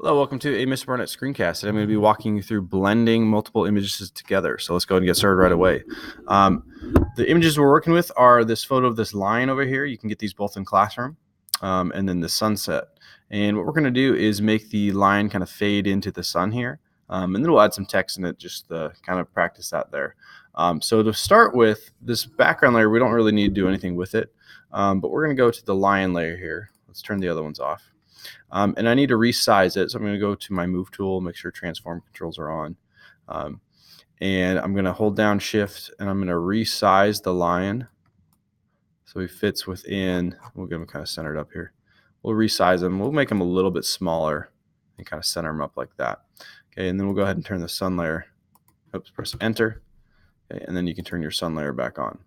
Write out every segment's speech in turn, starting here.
Hello, welcome to a Mr. Barnett Screencast. And I'm going to be walking you through blending multiple images together. So let's go ahead and get started right away. The images we're working with are this photo of this lion over here. You can get these both in Classroom, and then the sunset. And what we're going to do is make the lion kind of fade into the sun here. And then we'll add some text in it just to kind of practice that there. So to start with, this background layer, we don't really need to do anything with it. But we're going to go to the lion layer here. Let's turn the other ones off. And I need to resize it. So I'm going to go to my move tool, make sure transform controls are on. And I'm going to hold down shift and I'm going to resize the lion so he fits within. We'll get him kind of centered up here. We'll resize him. We'll make him a little bit smaller and kind of center him up like that. Okay, and then we'll go ahead and turn the sun layer. Oops, press enter. Okay, and then you can turn your sun layer back on.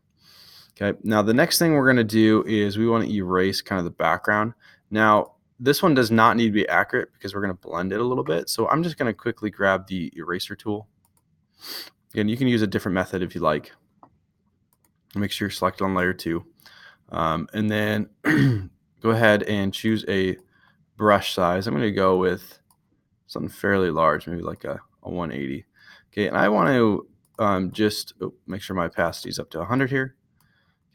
Okay, now the next thing we're going to do is we want to erase kind of the background. Now, this one does not need to be accurate because we're going to blend it a little bit. So I'm just going to quickly grab the eraser tool. Again, you can use a different method if you like. Make sure you're selected on layer 2. And then go ahead and choose a brush size. I'm going to go with something fairly large, maybe like a 180. Okay, and I want to just make sure my opacity is up to 100 here.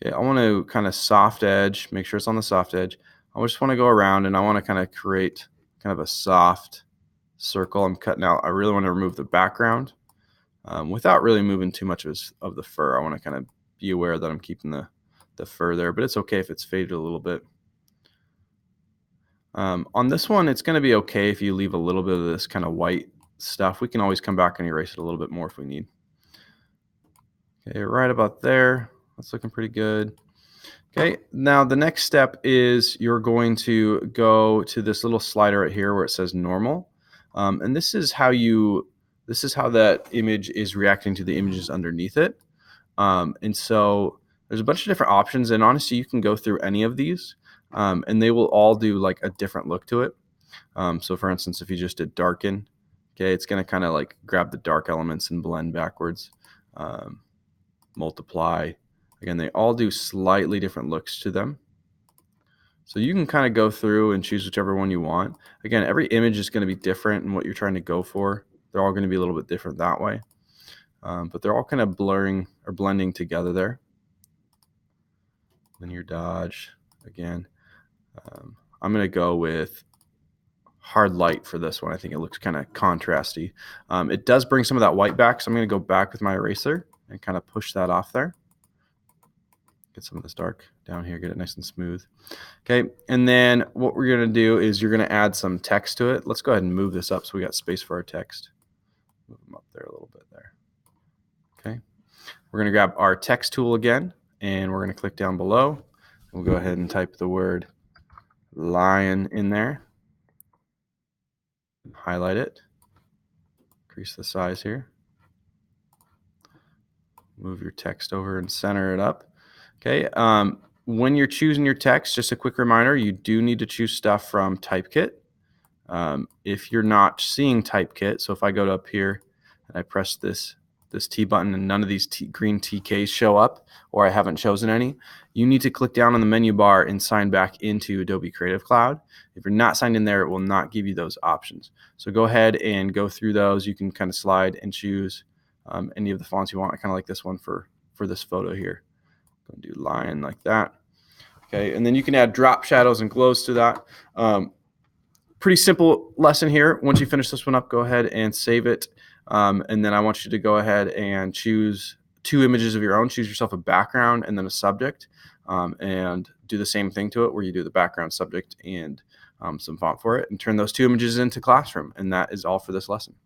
Okay, I want to kind of soft edge, make sure it's on the soft edge. I just want to go around and I want to kind of create kind of a soft circle. I'm cutting out. I really want to remove the background without really moving too much of the fur. I want to kind of be aware that I'm keeping the fur there, but it's okay if it's faded a little bit. On this one, it's going to be okay if you leave a little bit of this kind of white stuff. We can always come back and erase it a little bit more if we need. Okay, right about there. That's looking pretty good. Okay, now the next step is you're going to go to this little slider right here where it says normal, and this is how that image is reacting to the images underneath it. And so there's a bunch of different options, and honestly, you can go through any of these, and they will all do like a different look to it. So for instance, if you just did darken, okay, it's going to kind of like grab the dark elements and blend backwards. Multiply. Again, they all do slightly different looks to them. So you can kind of go through and choose whichever one you want. Again, every image is going to be different in what you're trying to go for. They're all going to be a little bit different that way. But they're all kind of blurring or blending together there. Linear dodge. Again, I'm going to go with hard light for this one. I think it looks kind of contrasty. It does bring some of that white back, so I'm going to go back with my eraser and kind of push that off there. Get some of this dark down here, get it nice and smooth. Okay, and then what we're going to do is you're going to add some text to it. Let's go ahead and move this up so we got space for our text. Move them up there a little bit there. Okay, we're going to grab our text tool again, and we're going to click down below. We'll go ahead and type the word lion in there. Highlight it. Increase the size here. Move your text over and center it up. Okay, when you're choosing your text, just a quick reminder, you do need to choose stuff from Typekit. If you're not seeing Typekit, so if I go up here and I press this T button and none of these green TKs show up, or I haven't chosen any, you need to click down on the menu bar and sign back into Adobe Creative Cloud. If you're not signed in there, it will not give you those options. So go ahead and go through those. You can kind of slide and choose any of the fonts you want. I kind of like this one for this photo here. Go and do lion like that. Okay, and then you can add drop shadows and glows to that. Pretty simple lesson here. Once you finish this one up, go ahead and save it. And then I want you to go ahead and choose 2 images of your own. Choose yourself a background and then a subject, and do the same thing to it where you do the background, subject, and some font for it, and turn those 2 images into Classroom. And that is all for this lesson.